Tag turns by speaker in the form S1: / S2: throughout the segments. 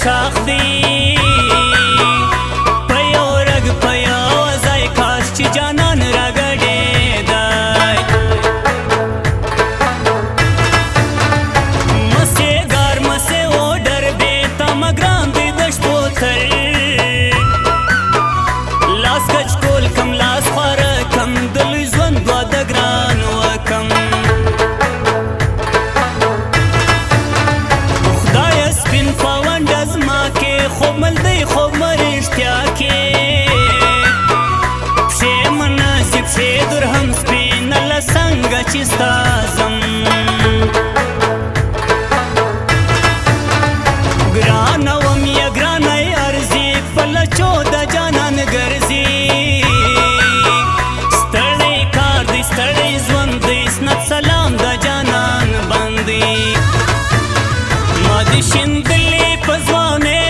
S1: شاخ دی په یو رګ په یو ځای کاش چې جانان راګډېدی مسې ګار مسې وډر بې تمه ګران دی د شپو تر لاس کچ کول کم لاس خواره کم د لوی ژوند واده ګران وکم خوب ملدی خوب مرشتیا کې پښې مناسب پښې درهم سپینه څنګه چې ستا ځم ګرانه وم یا ګرانه ارزي په لچو د جانان ګرځي ستړی کار دی ستړی ژوند دی سنت سلام د جانان باندې ما دې شیندلې په ځوانۍ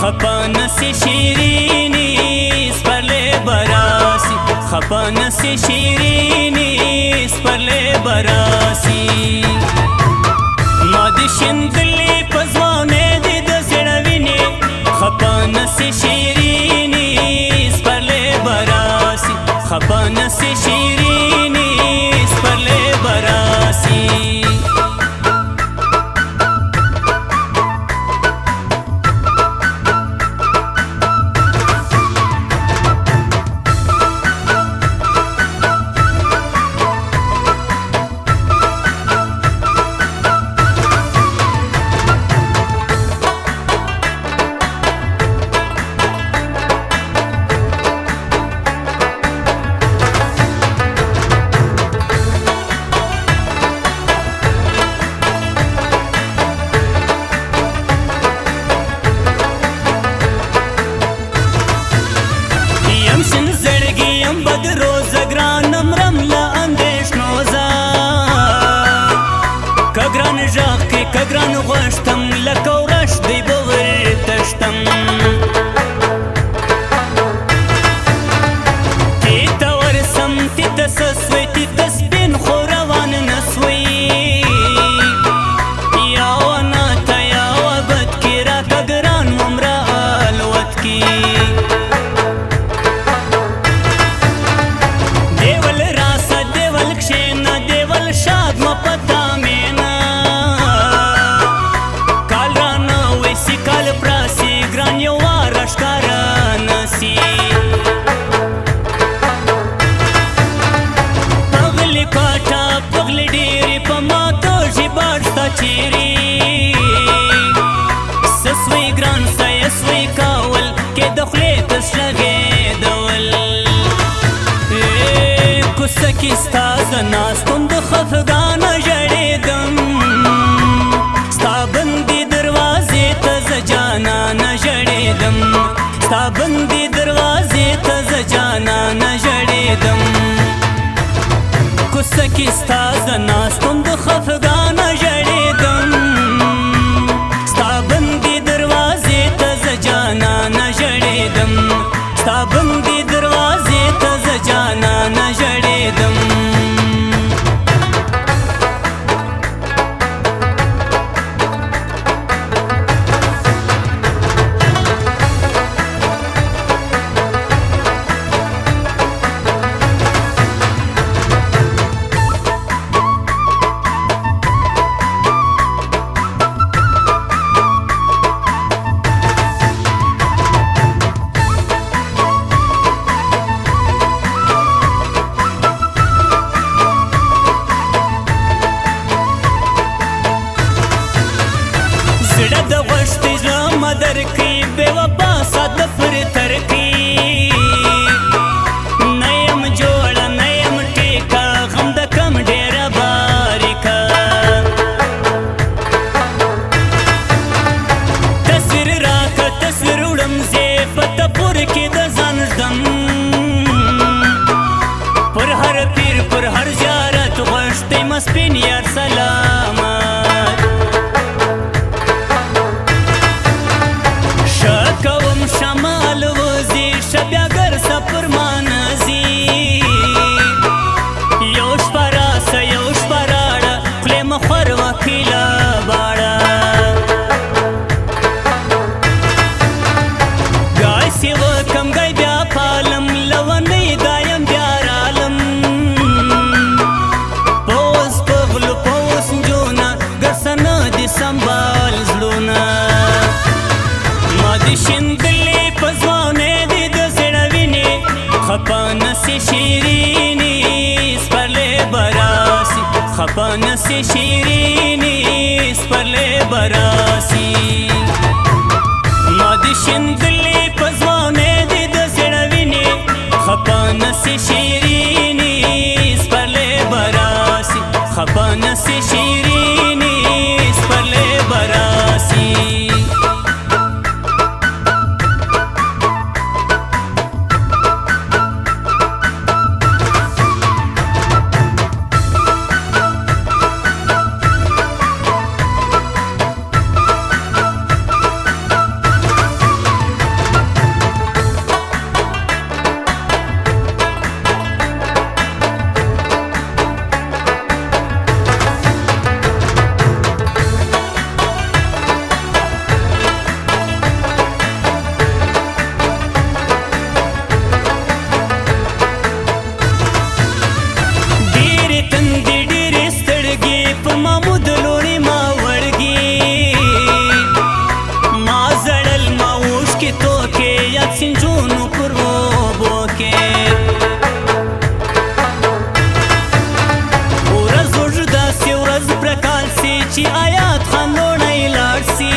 S1: خپا نسی شیرینی سپرلی براسی خپا نسی شیرینی سپرلی براسی ما دی شندلی پزوانه دی د زړوینې خپا نسی شیرینی سپرلی براسی خپا نسی شیرینی سپرلی براسی کګران غوښتم لکه ورش دی به ورتشتم تی ته ورسم تی ته څه سوی تی ته سپین خو روان نه سوی یا ونه ته یا وبد کې راته ګران ومره الوت کې دیول راسه دیول کښېنه دیول شاد مه پتا مینه پغلی کاټه پغلی ډېرې په ماتو ژباړ ستا چیرې څه سوی ګران څه یې سوی کول کې د خولې ته ږغېدول کوڅه کې ستا زه ناستم د خفګانه ژړېدم ستا بندې دروازې ته زه جانانه ژړېدم ستا بندې دروازې ته زه جانانه ژړېدم کوڅه کې ستا زه ناستم د خفګانه ژړېدم ستا بندې دروازې ته زه جانانه ژړېدم ستا بندې دروازې ته زه جانانه ژړېدم دم پر هر پیر پر هر زیارت غوښتی مه سپین یار سلامت ښه کوم شمال وځي ښه بیا ګرځه پر ما نځي یو شپه راسه یو شپه راړه خولې مه خور وکیله باړه ګاسې وکم ګی بیا پالم لونۍ دایم بیا رالم په اوس په غلو په اوس نجونه ګرځه نه دي سنبال زړونه ما دې شیندلې په ځوانۍ دې د زړه وینې خفه نسې شیرینې سپرلی به راسي خفه نسې شیرینې سپرلی به راسي ما دې شیندلې په ځوانۍ دې د زړه وینې خفه نسې شیرینې سپرلی به راسي خفه نسې شیرینې سپرلی به راسي سنجونو پر اوبو کې ورځ اوږده سي ورځ پرکال سي چې آیات خان لوڼی لاړ سي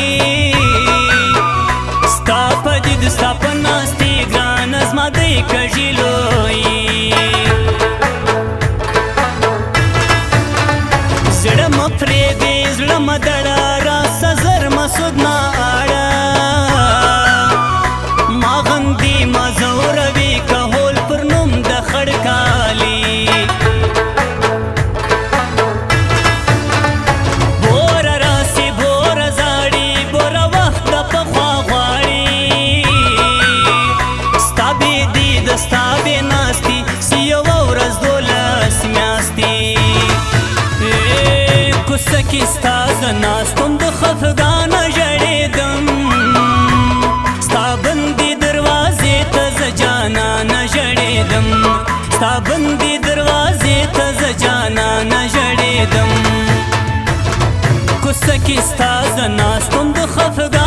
S1: ستا په دید ستا په ناستې ګرانه زما دی کږي لویي زړه مه پرېږدې زړه مه دړه راسه زر مسود نه اړه ما غندي ما زوروي کهول پر نوم د خړکالي بوره راسي بوره زاړي بوره وخت د پخوا غواړي ستا بې دید ستا بې ناستي سي یوه ورځ 12 میاشتې کوڅه کې ستا زه ناستم د خفګانه ژړېدم ستا بندې دروازې ته زه جانانه ژړېدم ستا بندې دروازې ته زه جانانه ژړېدم کوڅه کې ستا زه ناستم د خفګانه